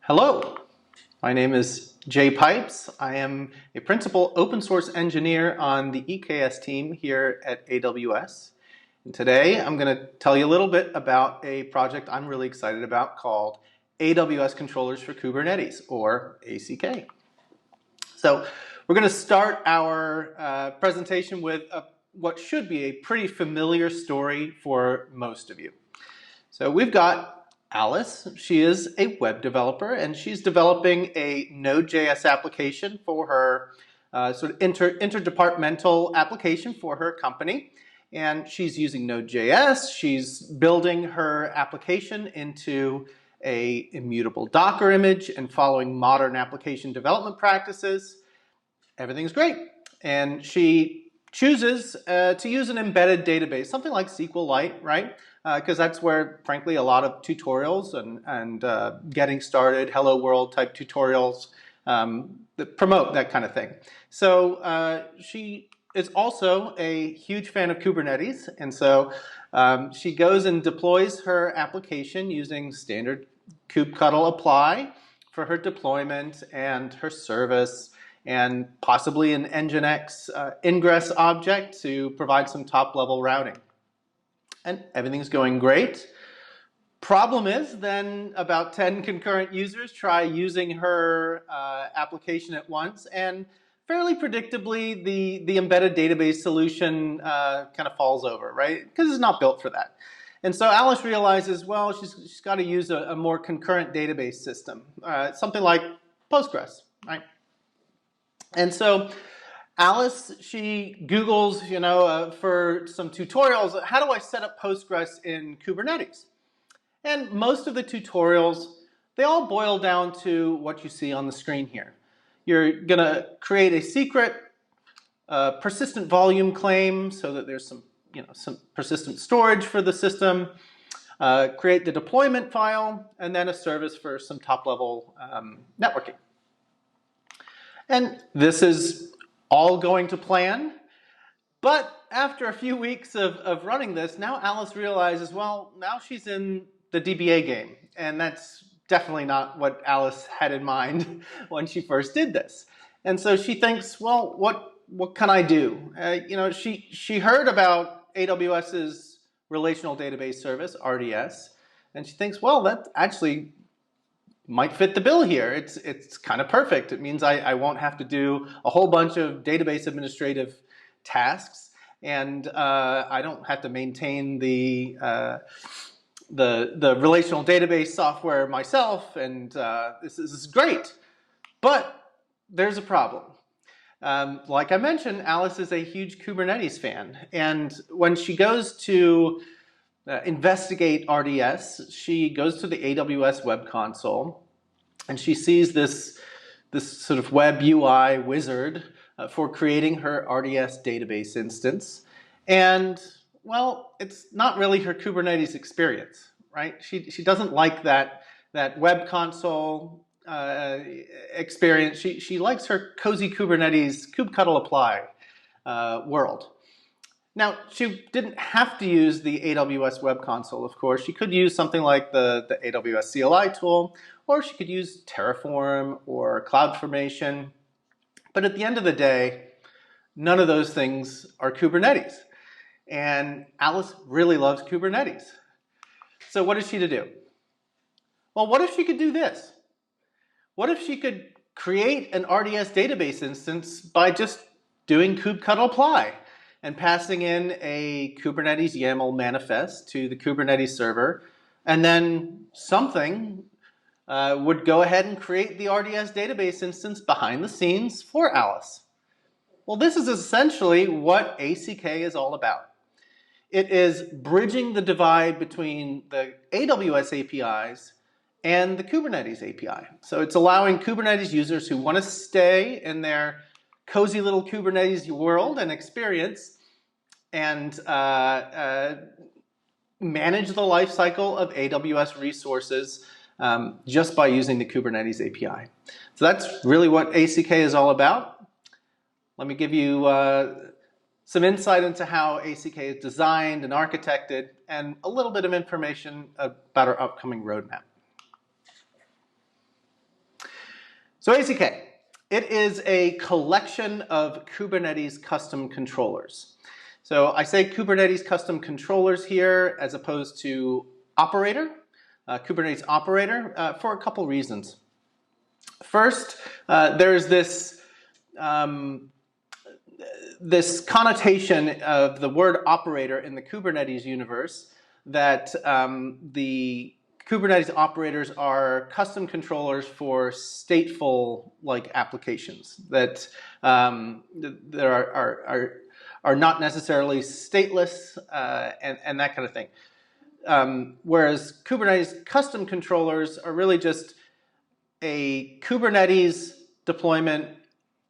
Hello, my name is Jay Pipes. I am a principal open source engineer on the EKS team here at AWS. And today I'm going to tell you a little bit about a project I'm really excited about called AWS Controllers for Kubernetes, or ACK. So we're going to start our presentation with what should be a pretty familiar story for most of you. So we've got Alice. She is a web developer, and she's developing a Node.js application for her sort of interdepartmental application for her company. And she's using Node.js. She's building her application into an immutable Docker image and following modern application development practices. Everything's great. And she chooses to use an embedded database, something like SQLite, right? Because that's where, frankly, a lot of tutorials and getting started, hello world type tutorials that promote that kind of thing. So she is also a huge fan of Kubernetes, and so she goes and deploys her application using standard kubectl apply for her deployment and her service, and possibly an Nginx ingress object to provide some top-level routing. And everything's going great. Problem is, then about 10 concurrent users try using her application at once, and fairly predictably, the embedded database solution kind of falls over, right? Because it's not built for that. And so Alice realizes, well, she's got to use a more concurrent database system, something like Postgres, right? And so Alice, she Googles, for some tutorials, how do I set up Postgres in Kubernetes? And most of the tutorials, they all boil down to what you see on the screen here. You're going to create a secret persistent volume claim so that there's some persistent storage for the system, create the deployment file, and then a service for some top-level networking. And this is all going to plan, but after a few weeks of running this, now Alice realizes, well, now she's in the DBA game, and that's definitely not what Alice had in mind when she first did this. And so she thinks, well, what can I do? She heard about AWS's relational database service, RDS, and she thinks, well, that actually might fit the bill here. It's kind of perfect. It means I won't have to do a whole bunch of database administrative tasks, and I don't have to maintain the relational database software myself, and this is great. But there's a problem. Like I mentioned, Alice is a huge Kubernetes fan, and when she goes to investigate RDS, she goes to the AWS web console, and she sees this sort of web UI wizard for creating her RDS database instance. And, well, it's not really her Kubernetes experience, right? She doesn't like that web console experience. She likes her cozy Kubernetes kubectl apply world. Now, she didn't have to use the AWS web console, of course. She could use something like the AWS CLI tool, or she could use Terraform or CloudFormation. But at the end of the day, none of those things are Kubernetes. And Alice really loves Kubernetes. So what is she to do? Well, what if she could do this? What if she could create an RDS database instance by just doing kubectl apply and passing in a Kubernetes YAML manifest to the Kubernetes server, and then something would go ahead and create the RDS database instance behind the scenes for Alice? Well, this is essentially what ACK is all about. It is bridging the divide between the AWS APIs and the Kubernetes API. So it's allowing Kubernetes users who want to stay in their cozy little Kubernetes world and experience and manage the lifecycle of AWS resources just by using the Kubernetes API. So that's really what ACK is all about. Let me give you some insight into how ACK is designed and architected, and a little bit of information about our upcoming roadmap. So ACK, it is a collection of Kubernetes custom controllers. So I say Kubernetes custom controllers here as opposed to operator, Kubernetes operator, for a couple reasons. First, there's this connotation of the word operator in the Kubernetes universe that the Kubernetes operators are custom controllers for stateful-like applications that are not necessarily stateless and that kind of thing. Whereas Kubernetes custom controllers are really just a Kubernetes deployment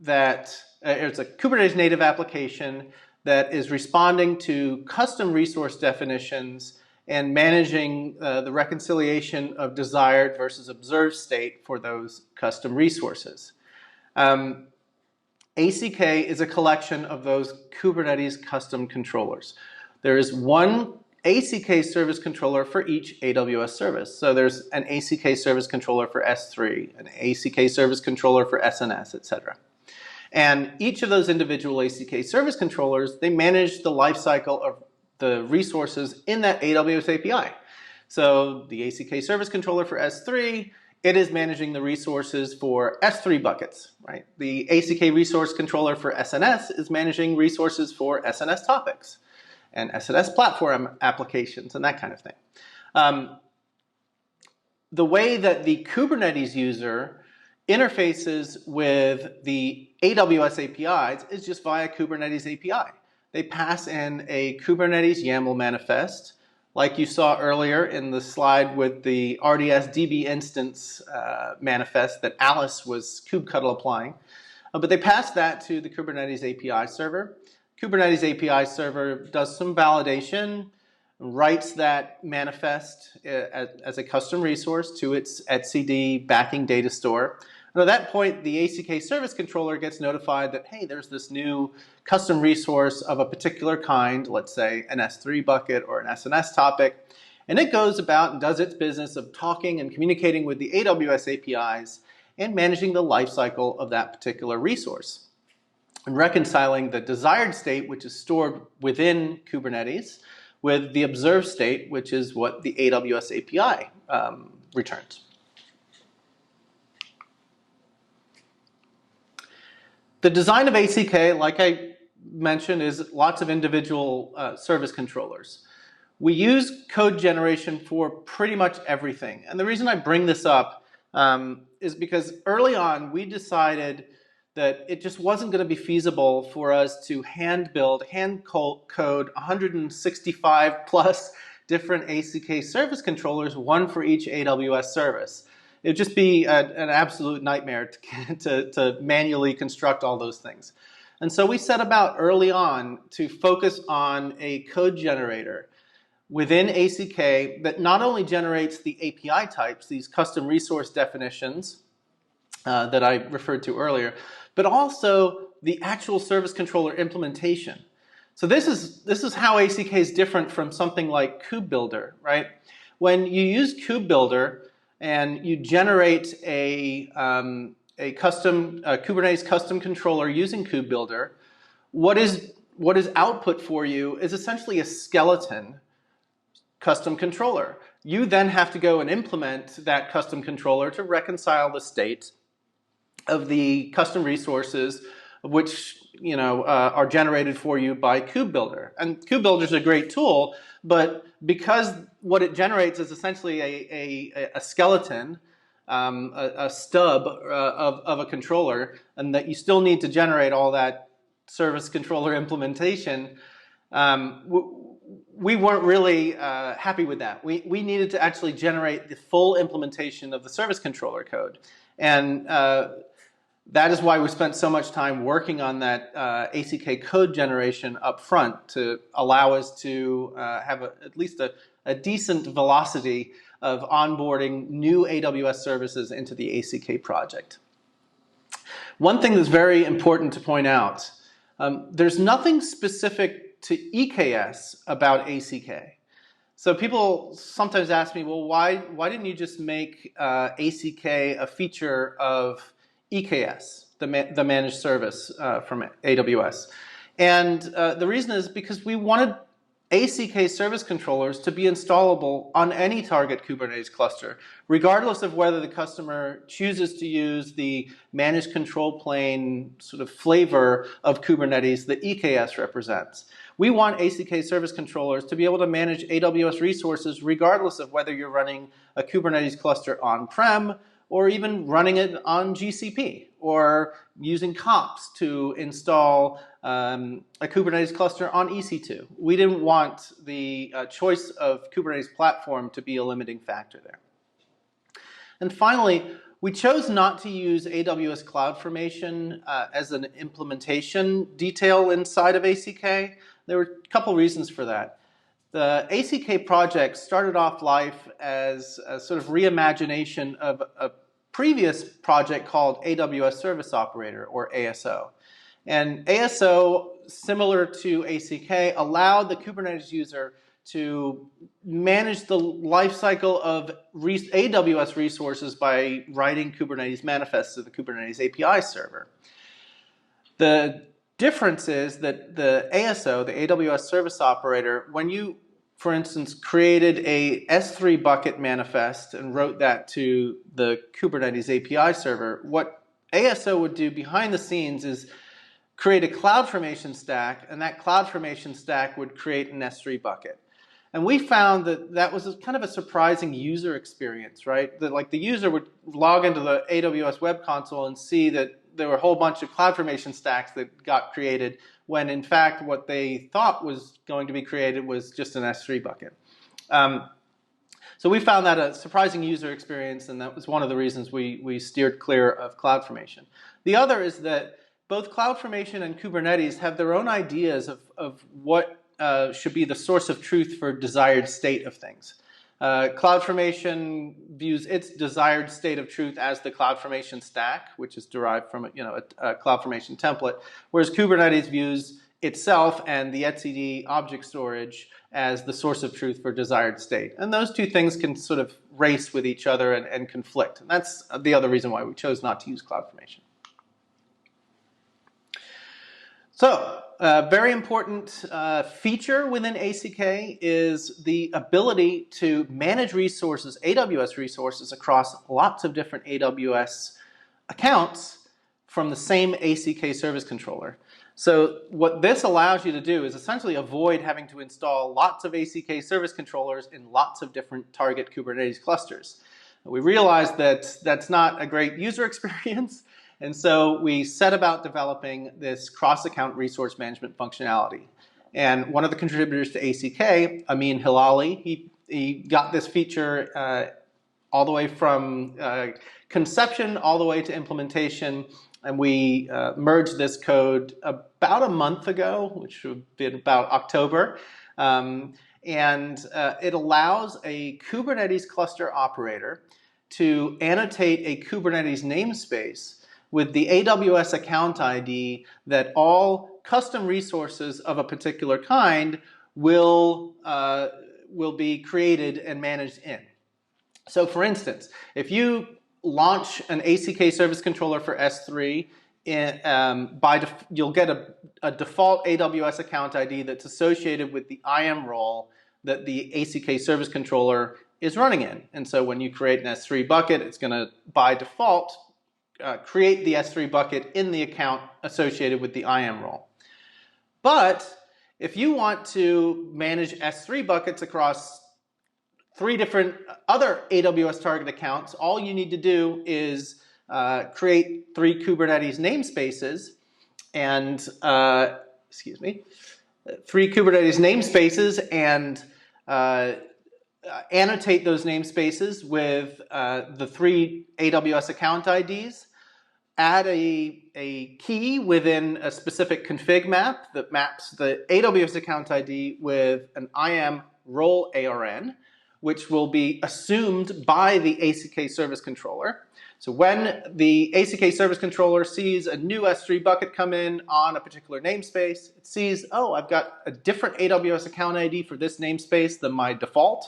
that it's a Kubernetes native application that is responding to custom resource definitions and managing the reconciliation of desired versus observed state for those custom resources. ACK is a collection of those Kubernetes custom controllers. There is one ACK service controller for each AWS service. So there's an ACK service controller for S3, an ACK service controller for SNS, etc. And each of those individual ACK service controllers, they manage the lifecycle of the resources in that AWS API. So the ACK service controller for S3, it is managing the resources for S3 buckets, right? The ACK resource controller for SNS is managing resources for SNS topics and SNS platform applications and that kind of thing. The way that the Kubernetes user interfaces with the AWS APIs is just via Kubernetes API. They pass in a Kubernetes YAML manifest, like you saw earlier in the slide with the RDS DB instance manifest that Alice was kubectl applying. But they pass that to the Kubernetes API server. Kubernetes API server does some validation, writes that manifest as a custom resource to its etcd backing data store. And at that point, the ACK service controller gets notified that, hey, there's this new custom resource of a particular kind, let's say an S3 bucket or an SNS topic, and it goes about and does its business of talking and communicating with the AWS APIs and managing the lifecycle of that particular resource and reconciling the desired state, which is stored within Kubernetes, with the observed state, which is what the AWS API returns. The design of ACK, like I mentioned, is lots of individual service controllers. We use code generation for pretty much everything. And the reason I bring this up is because early on we decided that it just wasn't going to be feasible for us to hand code 165 plus different ACK service controllers, one for each AWS service. It would just be an absolute nightmare to manually construct all those things. And so we set about early on to focus on a code generator within ACK that not only generates the API types, these custom resource definitions that I referred to earlier, but also the actual service controller implementation. So this is how ACK is different from something like KubeBuilder, right? When you use KubeBuilder and you generate a Kubernetes custom controller using KubeBuilder, what is output for you is essentially a skeleton custom controller. You then have to go and implement that custom controller to reconcile the state of the custom resources which are generated for you by KubeBuilder. And KubeBuilder is a great tool, but because what it generates is essentially a skeleton, a stub of a controller, and that you still need to generate all that service controller implementation, we weren't really happy with that. We needed to actually generate the full implementation of the service controller code. And that is why we spent so much time working on that ACK code generation up front to allow us to have at least a decent velocity of onboarding new AWS services into the ACK project. One thing that's very important to point out, there's nothing specific to EKS about ACK. So people sometimes ask me, well, why didn't you just make ACK a feature of EKS, the managed service from AWS. And the reason is because we wanted ACK service controllers to be installable on any target Kubernetes cluster, regardless of whether the customer chooses to use the managed control plane sort of flavor of Kubernetes that EKS represents. We want ACK service controllers to be able to manage AWS resources regardless of whether you're running a Kubernetes cluster on-prem or even running it on GCP, or using comps to install a Kubernetes cluster on EC2. We didn't want the choice of Kubernetes platform to be a limiting factor there. And finally, we chose not to use AWS CloudFormation as an implementation detail inside of ACK. There were a couple reasons for that. The ACK project started off life as a sort of reimagination of a previous project called AWS Service Operator, or ASO. And ASO, similar to ACK, allowed the Kubernetes user to manage the lifecycle of AWS resources by writing Kubernetes manifests to the Kubernetes API server. The difference is that the ASO, the AWS Service Operator, when you, for instance, created a S3 bucket manifest and wrote that to the Kubernetes API server, what ASO would do behind the scenes is create a CloudFormation stack, and that CloudFormation stack would create an S3 bucket. And we found that that was kind of a surprising user experience, right? That like the user would log into the AWS web console and see that there were a whole bunch of CloudFormation stacks that got created, when in fact what they thought was going to be created was just an S3 bucket. So we found that a surprising user experience, and that was one of the reasons we steered clear of CloudFormation. The other is that both CloudFormation and Kubernetes have their own ideas of what should be the source of truth for desired state of things. CloudFormation views its desired state of truth as the CloudFormation stack, which is derived from a CloudFormation template, whereas Kubernetes views itself and the etcd object storage as the source of truth for desired state. And those two things can sort of race with each other and conflict. And that's the other reason why we chose not to use CloudFormation. So, a very important feature within ACK is the ability to manage resources, AWS resources, across lots of different AWS accounts from the same ACK service controller. So what this allows you to do is essentially avoid having to install lots of ACK service controllers in lots of different target Kubernetes clusters. We realized that that's not a great user experience, and so we set about developing this cross-account resource management functionality. And one of the contributors to ACK, Amin Hilali, he got this feature all the way from conception all the way to implementation. And we merged this code about a month ago, which would have been about October. It allows a Kubernetes cluster operator to annotate a Kubernetes namespace with the AWS account ID that all custom resources of a particular kind will be created and managed in. So for instance, if you launch an ACK service controller for S3, you'll get a default AWS account ID that's associated with the IAM role that the ACK service controller is running in. And so when you create an S3 bucket, it's going to, by default, create the S3 bucket in the account associated with the IAM role. But if you want to manage S3 buckets across 3 different other AWS target accounts, all you need to do is create 3 Kubernetes namespaces and, 3 Kubernetes namespaces and annotate those namespaces with the 3 AWS account IDs, add a key within a specific config map that maps the AWS account ID with an IAM role ARN, which will be assumed by the ACK service controller. So when the ACK service controller sees a new S3 bucket come in on a particular namespace, it sees, oh, I've got a different AWS account ID for this namespace than my default.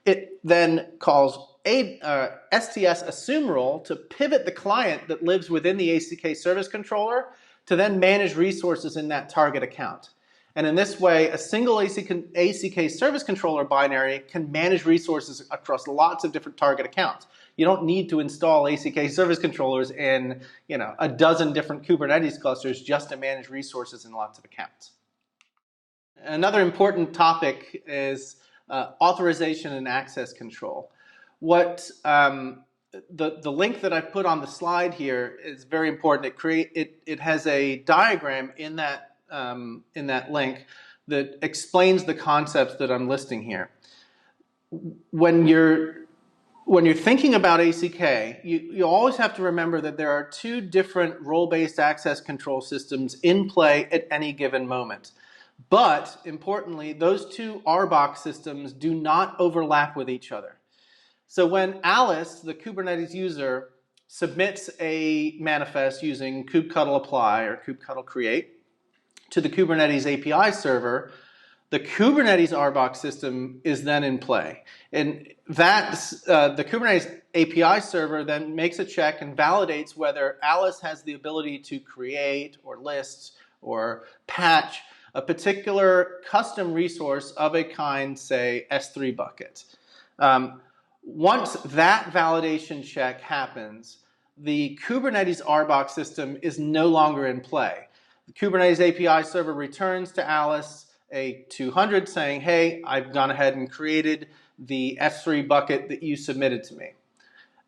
It then calls STS assume role to pivot the client that lives within the ACK service controller to then manage resources in that target account. And in this way, a single ACK service controller binary can manage resources across lots of different target accounts. You don't need to install ACK service controllers in a dozen different Kubernetes clusters just to manage resources in lots of accounts. Another important topic is authorization and access control. What the link that I put on the slide here is very important. It has a diagram in that link that explains the concepts that I'm listing here. When you're thinking about ACK, you always have to remember that there are two different role-based access control systems in play at any given moment. But importantly, those two RBOC systems do not overlap with each other. So when Alice, the Kubernetes user, submits a manifest using kubectl apply or kubectl create to the Kubernetes API server, the Kubernetes RBOC system is then in play. And the Kubernetes API server then makes a check and validates whether Alice has the ability to create or list or patch a particular custom resource of a kind, say, S3 bucket. Once that validation check happens, the Kubernetes RBOC system is no longer in play. The Kubernetes API server returns to Alice a 200 saying, hey, I've gone ahead and created the S3 bucket that you submitted to me.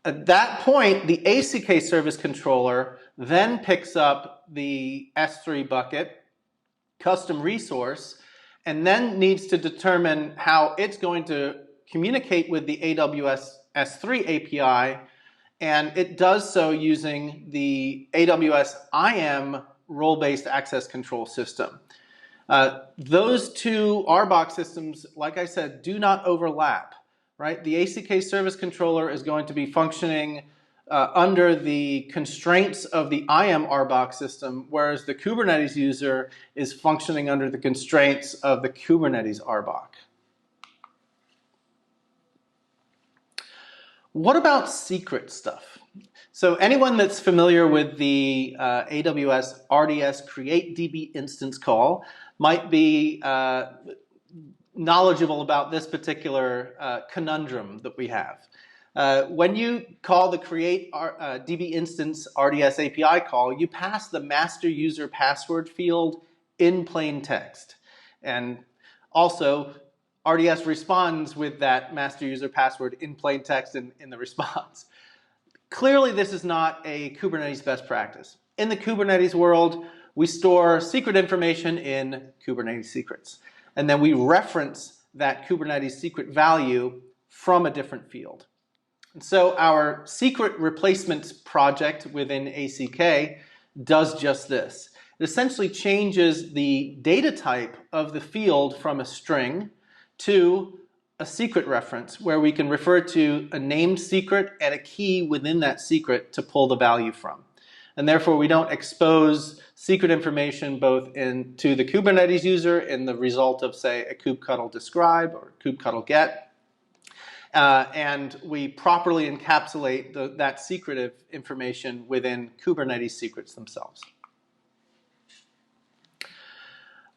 At that point, the ACK service controller then picks up the S3 bucket custom resource and then needs to determine how it's going to communicate with the AWS S3 API, and it does so using the AWS IAM role-based access control system. Those two RBOC systems, like I said, do not overlap, right? The ACK service controller is going to be functioning under the constraints of the IAM RBOC system, whereas the Kubernetes user is functioning under the constraints of the Kubernetes RBOC. What about secret stuff? So anyone that's familiar with the AWS RDS create DB instance call might be knowledgeable about this particular conundrum that we have. When you call the create DB instance RDS API call, you pass the master user password field in plain text. And also, RDS responds with that master user password in plain text in the response. Clearly, this is not a Kubernetes best practice. In the Kubernetes world, we store secret information in Kubernetes secrets. And then we reference that Kubernetes secret value from a different field. And so our secret replacement project within ACK does just this. It essentially changes the data type of the field from a string to a secret reference where we can refer to a named secret and a key within that secret to pull the value from. And therefore, we don't expose secret information both to the Kubernetes user in the result of, say, a kubectl describe or kubectl get. And we properly encapsulate that secretive information within Kubernetes secrets themselves.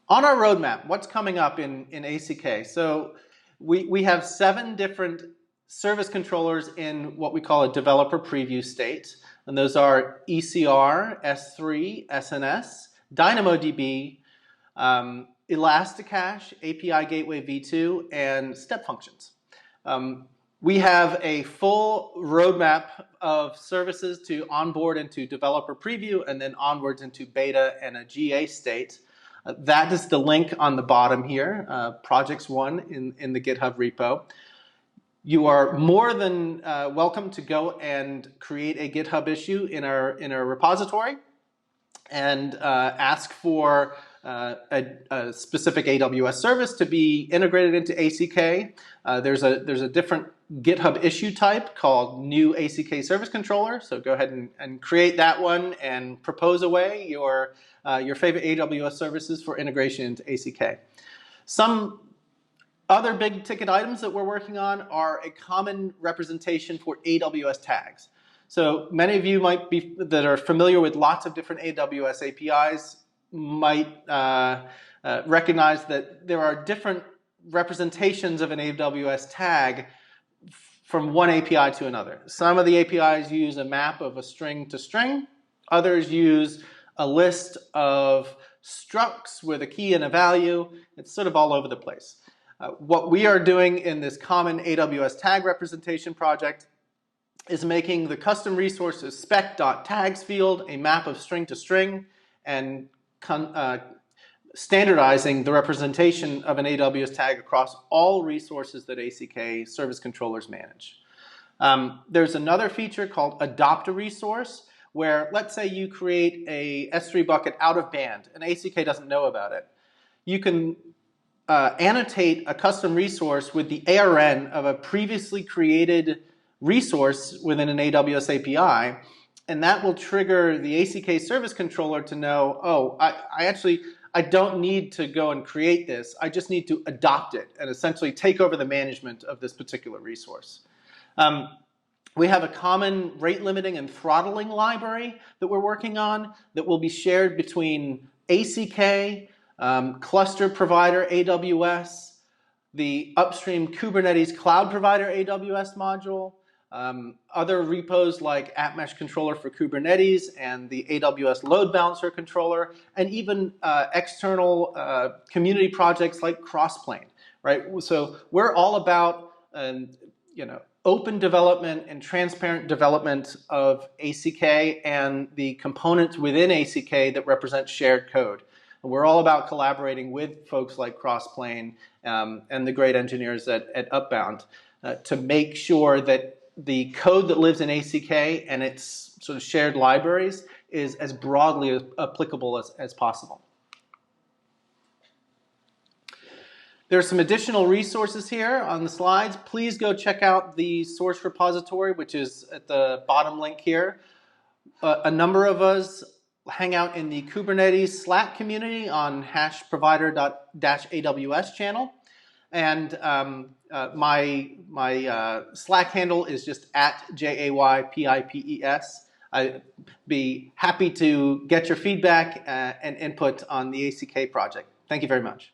On our roadmap, what's coming up in ACK? So we have 7 different service controllers in what we call a developer preview state. And those are ECR, S3, SNS, DynamoDB, Elasticache, API Gateway v2, and step functions. We have a full roadmap of services to onboard into developer preview and then onwards into beta and a GA state. That is the link on the bottom here, projects 1 in the GitHub repo. You are more than welcome to go and create a GitHub issue in our repository and ask for a specific AWS service to be integrated into ACK. There's a different GitHub issue type called new ACK service controller. So go ahead and create that one and propose away your favorite AWS services for integration into ACK. Some other big ticket items that we're working on are a common representation for AWS tags. So many of you that are familiar with lots of different AWS APIs might recognize that there are different representations of an AWS tag from one API to another. Some of the APIs use a map of a string to string. Others use a list of structs with a key and a value. It's sort of all over the place. What we are doing in this common AWS tag representation project is making the custom resources spec.tags field a map of string to string and standardizing the representation of an AWS tag across all resources that ACK service controllers manage. There's another feature called adopt a resource, where let's say you create a S3 bucket out of band and ACK doesn't know about it. You can annotate a custom resource with the ARN of a previously created resource within an AWS API, and that will trigger the ACK service controller to know, oh, I don't need to go and create this. I just need to adopt it and essentially take over the management of this particular resource. We have a common rate limiting and throttling library that we're working on that will be shared between ACK, cluster provider AWS, the upstream Kubernetes cloud provider AWS module, other repos like AppMesh controller for Kubernetes and the AWS load balancer controller, and even external community projects like Crossplane, right? So we're all about open development and transparent development of ACK and the components within ACK that represent shared code. And we're all about collaborating with folks like Crossplane and the great engineers at Upbound to make sure that the code that lives in ACK and its sort of shared libraries is as broadly applicable as possible. There's some additional resources here on the slides. Please go check out the source repository, which is at the bottom link here. A number of us hang out in the Kubernetes Slack community on hashprovider.-aws channel. And my Slack handle is just @JAYPIPES. I'd be happy to get your feedback and input on the ACK project. Thank you very much.